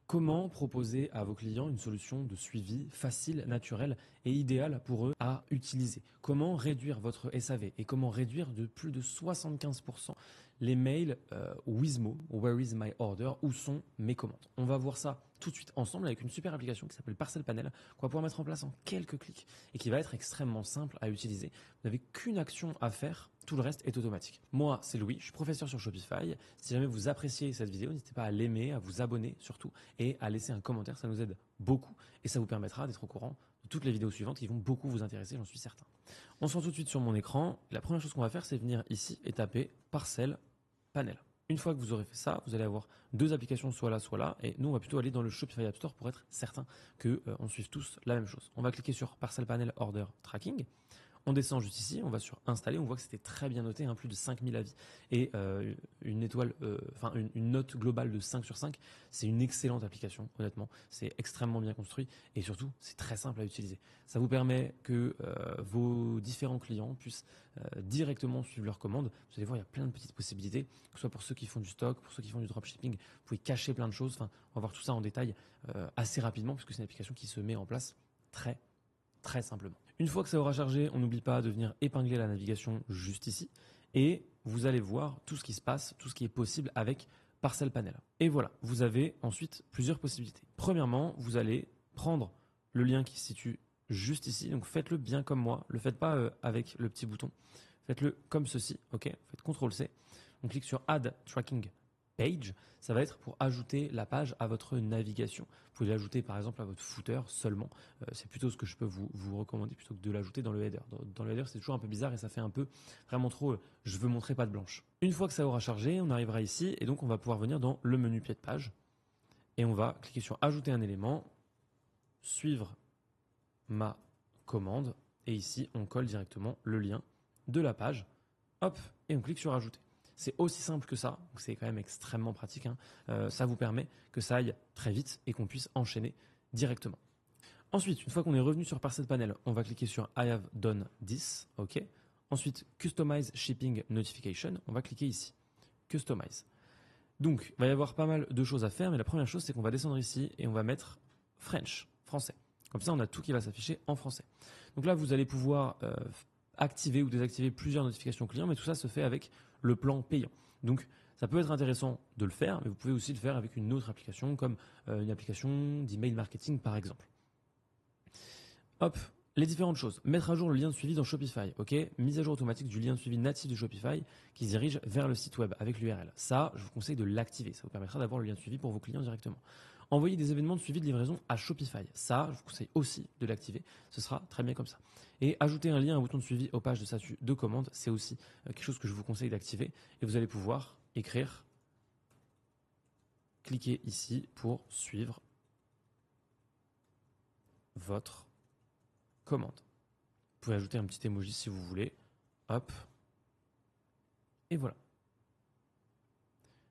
Comment proposer à vos clients une solution de suivi facile, naturelle et idéale pour eux à utiliser? Comment réduire votre SAV et comment réduire de plus de 75% les mails Wizmo, Where is my order, où sont mes commandes? On va voir ça tout de suite ensemble avec une super application qui s'appelle Parcel Panel qu'on va pouvoir mettre en place en quelques clics et qui va être extrêmement simple à utiliser. Vous n'avez qu'une action à faire, tout le reste est automatique. Moi, c'est Louis, je suis professeur sur Shopify. Si jamais vous appréciez cette vidéo, n'hésitez pas à l'aimer, à vous abonner surtout et à laisser un commentaire, ça nous aide beaucoup et ça vous permettra d'être au courant de toutes les vidéos suivantes qui vont beaucoup vous intéresser, j'en suis certain. On se rend tout de suite sur mon écran. La première chose qu'on va faire, c'est venir ici et taper Parcel Panel. Une fois que vous aurez fait ça, vous allez avoir deux applications soit là, et nous on va plutôt aller dans le Shopify App Store pour être certain que on suive tous la même chose. On va cliquer sur Parcel Panel Order Tracking. On descend juste ici, on va sur installer, on voit que c'était très bien noté, plus de 5000 avis et une étoile, une note globale de 5 sur 5. C'est une excellente application, honnêtement. C'est extrêmement bien construit et surtout, c'est très simple à utiliser. Ça vous permet que vos différents clients puissent directement suivre leurs commandes. Vous allez voir, il y a plein de petites possibilités, que ce soit pour ceux qui font du stock, pour ceux qui font du dropshipping. Vous pouvez cacher plein de choses. Enfin, on va voir tout ça en détail assez rapidement puisque c'est une application qui se met en place très simplement. Une fois que ça aura chargé, on n'oublie pas de venir épingler la navigation juste ici et vous allez voir tout ce qui se passe, tout ce qui est possible avec Parcel Panel. Et voilà, vous avez ensuite plusieurs possibilités. Premièrement, vous allez prendre le lien qui se situe juste ici, donc faites-le bien comme moi, le faites pas avec le petit bouton, faites-le comme ceci, ok, faites CTRL-C, on clique sur Add Tracking Page, ça va être pour ajouter la page à votre navigation. Vous pouvez l'ajouter par exemple à votre footer seulement. C'est plutôt ce que je peux vous recommander plutôt que de l'ajouter dans le header. Dans le header, c'est toujours un peu bizarre et ça fait un peu vraiment trop je veux montrer patte blanche. Une fois que ça aura chargé, on arrivera ici et donc on va pouvoir venir dans le menu pied de page et on va cliquer sur ajouter un élément, suivre ma commande et ici on colle directement le lien de la page. Hop, et on clique sur ajouter. C'est aussi simple que ça, donc c'est quand même extrêmement pratique. Ça vous permet que ça aille très vite et qu'on puisse enchaîner directement. Ensuite, une fois qu'on est revenu sur Parcel Panel, on va cliquer sur I have done this, ok. Ensuite, Customize Shipping Notification, on va cliquer ici, Customize. Donc, il va y avoir pas mal de choses à faire, mais la première chose, c'est qu'on va descendre ici et on va mettre French, français. Comme ça, on a tout qui va s'afficher en français. Donc là, vous allez pouvoir activer ou désactiver plusieurs notifications clients, mais tout ça se fait avec le plan payant. Donc, ça peut être intéressant de le faire, mais vous pouvez aussi le faire avec une autre application, comme une application d'email marketing, par exemple. Hop, les différentes choses. Mettre à jour le lien de suivi dans Shopify, ok. Mise à jour automatique du lien de suivi natif de Shopify qui se dirige vers le site web avec l'URL. Ça, je vous conseille de l'activer. Ça vous permettra d'avoir le lien de suivi pour vos clients directement. Envoyer des événements de suivi de livraison à Shopify. Ça, je vous conseille aussi de l'activer. Ce sera très bien comme ça. Et ajouter un lien, un bouton de suivi aux pages de statut de commande, c'est aussi quelque chose que je vous conseille d'activer. Et vous allez pouvoir écrire, cliquez ici pour suivre votre commande. Vous pouvez ajouter un petit emoji si vous voulez. Hop. Et voilà.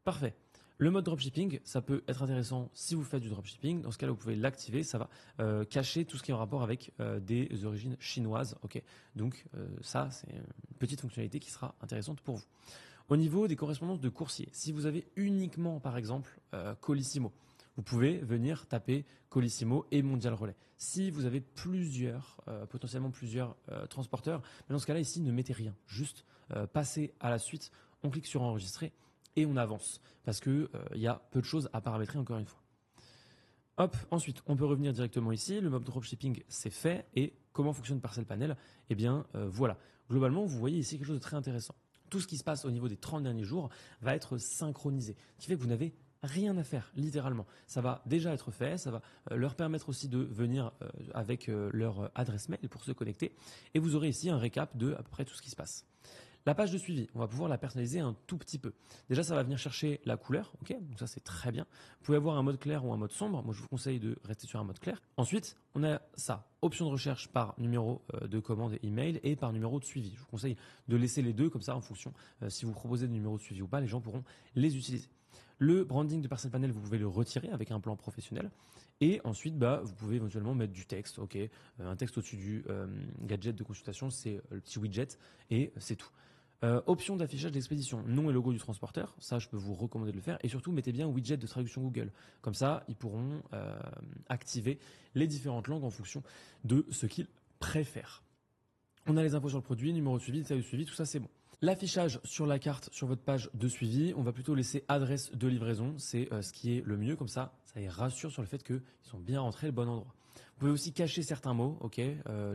Parfait. Le mode dropshipping, ça peut être intéressant si vous faites du dropshipping. Dans ce cas-là, vous pouvez l'activer. Ça va cacher tout ce qui est en rapport avec des origines chinoises. Ok. Donc ça, c'est une petite fonctionnalité qui sera intéressante pour vous. Au niveau des correspondances de coursiers, si vous avez uniquement, par exemple, Colissimo, vous pouvez venir taper Colissimo et Mondial Relais. Si vous avez potentiellement plusieurs transporteurs, mais dans ce cas-là, ici, ne mettez rien. Juste passez à la suite, on clique sur enregistrer et on avance. Parce que y a peu de choses à paramétrer encore une fois. Hop, ensuite, on peut revenir directement ici. Le mode dropshipping, c'est fait. Et comment fonctionne Parcel Panel? Eh bien, voilà. Globalement, vous voyez ici quelque chose de très intéressant. Tout ce qui se passe au niveau des 30 derniers jours va être synchronisé. Ce qui fait que vous n'avez rien à faire, littéralement. Ça va déjà être fait, ça va leur permettre aussi de venir avec leur adresse mail pour se connecter. Et vous aurez ici un récap de à peu près tout ce qui se passe. La page de suivi, on va pouvoir la personnaliser un tout petit peu. Déjà, ça va venir chercher la couleur, ok. Donc ça, c'est très bien. Vous pouvez avoir un mode clair ou un mode sombre. Moi, je vous conseille de rester sur un mode clair. Ensuite, on a ça, option de recherche par numéro de commande et email et par numéro de suivi. Je vous conseille de laisser les deux comme ça en fonction si vous proposez des numéros de suivi ou pas, les gens pourront les utiliser. Le branding de Parcel Panel, vous pouvez le retirer avec un plan professionnel. Et ensuite, vous pouvez éventuellement mettre du texte, ok. Un texte au-dessus du gadget de consultation, c'est le petit widget et c'est tout. Option d'affichage d'expédition, nom et logo du transporteur, ça je peux vous recommander de le faire, et surtout mettez bien widget de traduction Google, comme ça ils pourront activer les différentes langues en fonction de ce qu'ils préfèrent. On a les infos sur le produit, numéro de suivi, détail de suivi, tout ça c'est bon. L'affichage sur la carte, sur votre page de suivi, on va plutôt laisser adresse de livraison, c'est ce qui est le mieux, comme ça les rassure sur le fait qu'ils sont bien rentrés au bon endroit. Vous pouvez aussi cacher certains mots, ok,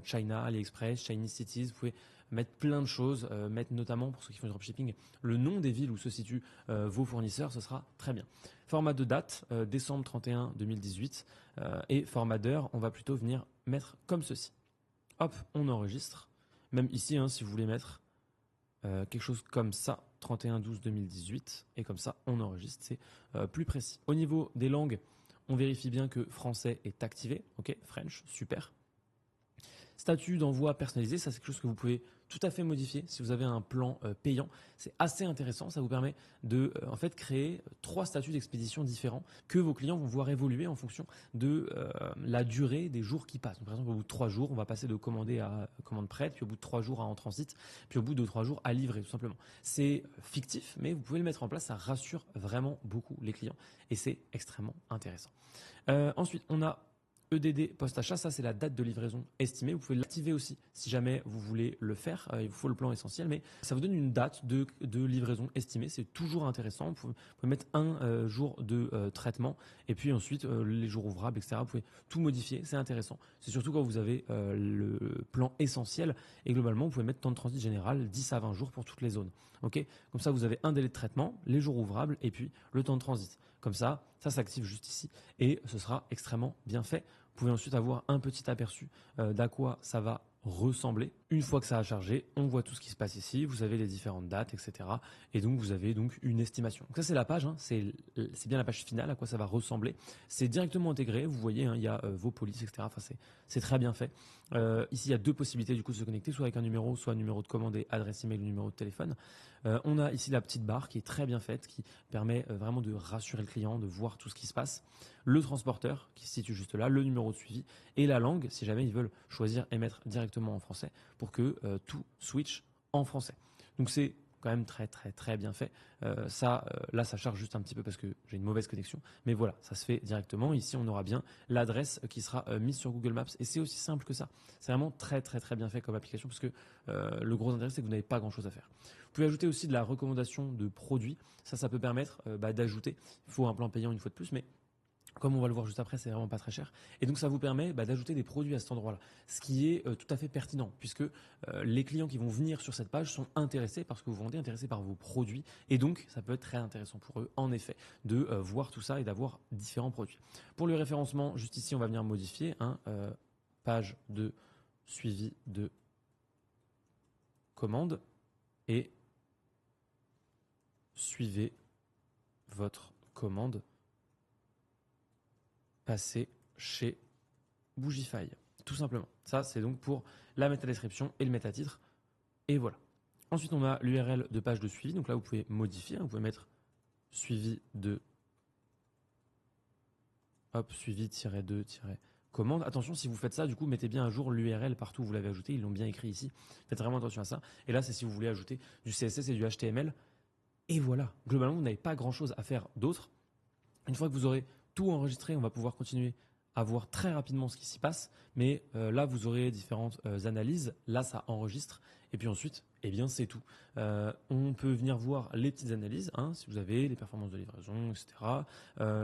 China, AliExpress, Chinese Cities, vous pouvez mettre plein de choses, mettre notamment pour ceux qui font du dropshipping le nom des villes où se situent vos fournisseurs, ce sera très bien. Format de date, décembre 31 2018 et format d'heure, on va plutôt venir mettre comme ceci. Hop, on enregistre. Même ici, hein, si vous voulez mettre quelque chose comme ça, 31/12/2018, et comme ça, on enregistre, c'est plus précis. Au niveau des langues, on vérifie bien que français est activé, ok, French, super. Statut d'envoi personnalisé, ça c'est quelque chose que vous pouvez tout à fait modifier si vous avez un plan payant. C'est assez intéressant, ça vous permet de en fait créer 3 statuts d'expédition différents que vos clients vont voir évoluer en fonction de la durée des jours qui passent. Donc, par exemple, au bout de 3 jours, on va passer de commander à commande prête, puis au bout de 3 jours à en transit, puis au bout de 3 jours à livrer tout simplement. C'est fictif, mais vous pouvez le mettre en place, ça rassure vraiment beaucoup les clients et c'est extrêmement intéressant. Ensuite, on a EDD post-achat, ça c'est la date de livraison estimée. Vous pouvez l'activer aussi si jamais vous voulez le faire. Il vous faut le plan essentiel, mais ça vous donne une date de livraison estimée. C'est toujours intéressant. Vous pouvez mettre un jour de traitement et puis ensuite les jours ouvrables, etc. Vous pouvez tout modifier. C'est intéressant. C'est surtout quand vous avez le plan essentiel et globalement vous pouvez mettre temps de transit général 10 à 20 jours pour toutes les zones. Ok, comme ça vous avez un délai de traitement, les jours ouvrables et puis le temps de transit. Comme ça s'active juste ici et ce sera extrêmement bien fait. Vous pouvez ensuite avoir un petit aperçu d'à quoi ça va ressembler. Une fois que ça a chargé, on voit tout ce qui se passe ici, vous avez les différentes dates, etc. Et donc vous avez donc une estimation. Donc ça c'est la page, hein, c'est bien la page finale, à quoi ça va ressembler. C'est directement intégré, vous voyez, hein, il y a vos polices, etc. Enfin, c'est très bien fait. Ici il y a 2 possibilités du coup de se connecter, soit avec un numéro, soit un numéro de commande et adresse email ou numéro de téléphone. On a ici la petite barre qui est très bien faite, qui permet vraiment de rassurer le client, de voir tout ce qui se passe. Le transporteur qui se situe juste là, le numéro de suivi et la langue si jamais ils veulent choisir et mettre directement en français pour que tout switch en français. Donc c'est quand même très très très bien fait. Là ça charge juste un petit peu parce que j'ai une mauvaise connexion, mais voilà, ça se fait directement. Ici on aura bien l'adresse qui sera mise sur Google Maps et c'est aussi simple que ça. C'est vraiment très très très bien fait comme application parce que le gros intérêt c'est que vous n'avez pas grand chose à faire. Vous pouvez ajouter aussi de la recommandation de produits. Ça peut permettre d'ajouter. Il faut un plan payant une fois de plus, mais comme on va le voir juste après, c'est vraiment pas très cher. Et donc ça vous permet d'ajouter des produits à cet endroit-là. Ce qui est tout à fait pertinent, puisque les clients qui vont venir sur cette page sont intéressés par ce que vous vendez, intéressés par vos produits. Et donc ça peut être très intéressant pour eux, en effet, de voir tout ça et d'avoir différents produits. Pour le référencement, juste ici, on va venir modifier page de suivi de commande et suivez votre commande passer chez Bougify, tout simplement. Ça, c'est donc pour la métadescription et le métatitre. Et voilà. Ensuite, on a l'URL de page de suivi. Donc là, vous pouvez modifier. Vous pouvez mettre suivi de suivi-de- commande. Attention, si vous faites ça, du coup, mettez bien à jour l'URL partout où vous l'avez ajouté. Ils l'ont bien écrit ici. Faites vraiment attention à ça. Et là, c'est si vous voulez ajouter du CSS et du HTML. Et voilà. Globalement, vous n'avez pas grand-chose à faire d'autre. Une fois que vous aurez tout enregistré, on va pouvoir continuer à voir très rapidement ce qui s'y passe. Mais là, vous aurez différentes analyses. Là, ça enregistre. Et puis ensuite, eh bien, c'est tout. On peut venir voir les petites analyses, si vous avez les performances de livraison, etc.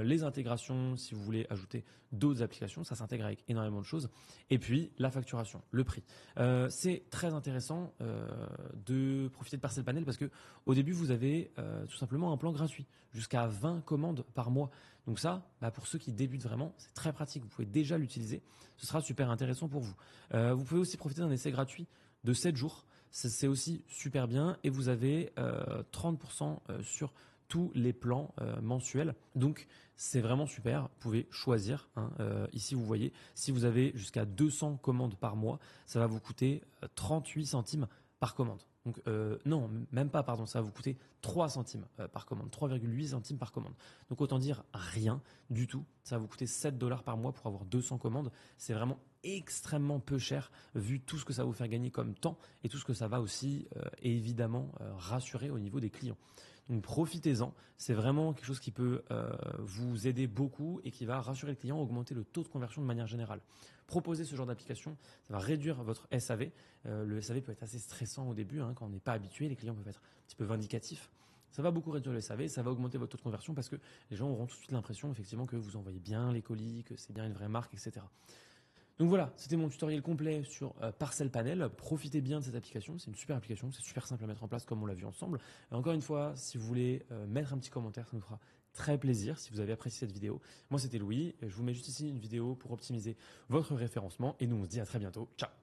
Les intégrations, si vous voulez ajouter d'autres applications, ça s'intègre avec énormément de choses. Et puis, la facturation, le prix. C'est très intéressant de profiter de Parcel Panel parce que au début, vous avez tout simplement un plan gratuit, jusqu'à 20 commandes par mois. Donc ça, pour ceux qui débutent vraiment, c'est très pratique. Vous pouvez déjà l'utiliser. Ce sera super intéressant pour vous. Vous pouvez aussi profiter d'un essai gratuit de 7 jours. C'est aussi super bien et vous avez 30% sur tous les plans mensuels. Donc c'est vraiment super. Vous pouvez choisir. Ici vous voyez, si vous avez jusqu'à 200 commandes par mois, ça va vous coûter 38 centimes par commande. Donc non, même pas, pardon, ça va vous coûter 3 centimes par commande, 3,8 centimes par commande. Donc autant dire rien du tout. Ça va vous coûter 7 dollars par mois pour avoir 200 commandes. C'est vraiment extrêmement peu cher vu tout ce que ça va vous faire gagner comme temps et tout ce que ça va aussi évidemment rassurer au niveau des clients. Donc profitez-en, c'est vraiment quelque chose qui peut vous aider beaucoup et qui va rassurer le client, augmenter le taux de conversion de manière générale. Proposer ce genre d'application, ça va réduire votre SAV. Le SAV peut être assez stressant au début quand on n'est pas habitué, les clients peuvent être un petit peu vindicatifs. Ça va beaucoup réduire le SAV, ça va augmenter votre taux de conversion parce que les gens auront tout de suite l'impression effectivement que vous envoyez bien les colis, que c'est bien une vraie marque, etc. Donc voilà, c'était mon tutoriel complet sur Parcel Panel. Profitez bien de cette application, c'est une super application, c'est super simple à mettre en place comme on l'a vu ensemble. Et encore une fois, si vous voulez mettre un petit commentaire, ça nous fera très plaisir si vous avez apprécié cette vidéo. Moi c'était Louis, je vous mets juste ici une vidéo pour optimiser votre référencement et nous on se dit à très bientôt. Ciao.